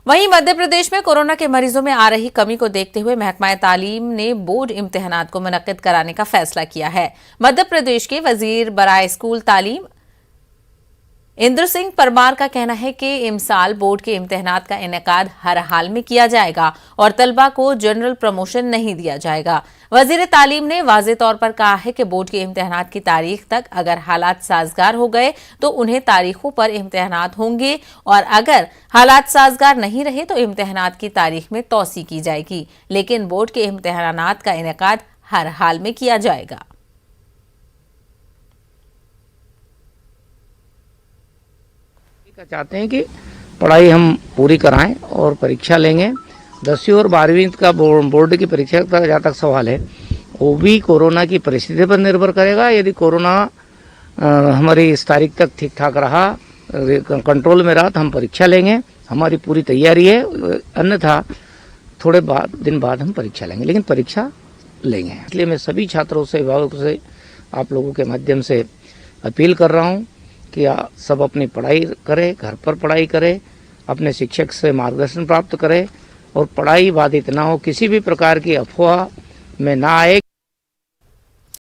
वहीं मध्य प्रदेश में कोरोना के मरीजों में आ रही कमी को देखते हुए महकमा तालीम ने बोर्ड इम्तिहानात को मुनक्किद कराने का फैसला किया है। मध्य प्रदेश के वजीर बराए स्कूल तालीम इंद्र सिंह परमार का कहना है कि इमसाल बोर्ड के इम्तिहानात का इनेकाद हर हाल में किया जाएगा और तलबा को जनरल प्रमोशन नहीं दिया जाएगा। वजीर तालीम ने वाज़े तौर पर कहा है कि बोर्ड के इम्तिहानात की तारीख तक अगर हालात साजगार हो गए तो उन्हें तारीखों पर इम्तिहानात होंगे और अगर हालात साजगार नहीं रहे तो इम्तिहानात की तारीख में तौसी की जाएगी, लेकिन बोर्ड के इम्तिहानात का इनेकाद हर हाल में किया जाएगा। चाहते हैं कि पढ़ाई हम पूरी कराएं और परीक्षा लेंगे। 10वीं और 12वीं का बोर्ड की परीक्षा का जहाँ तक सवाल है वो भी कोरोना की परिस्थिति पर निर्भर करेगा। यदि कोरोना हमारी इस तारीख तक ठीक ठाक रहा, कंट्रोल में रहा तो हम परीक्षा लेंगे। हमारी पूरी तैयारी है, अन्यथा थोड़े दिन बाद हम परीक्षा लेंगे, लेकिन परीक्षा लेंगे। इसलिए मैं सभी छात्रों से, अभिभावकों से, आप लोगों के माध्यम से अपील कर रहा हूँ कि सब अपनी पढ़ाई करें, घर पर पढ़ाई करें, अपने शिक्षक से मार्गदर्शन प्राप्त करें और पढ़ाई बाधित ना हो, किसी भी प्रकार की अफवाह में ना आए।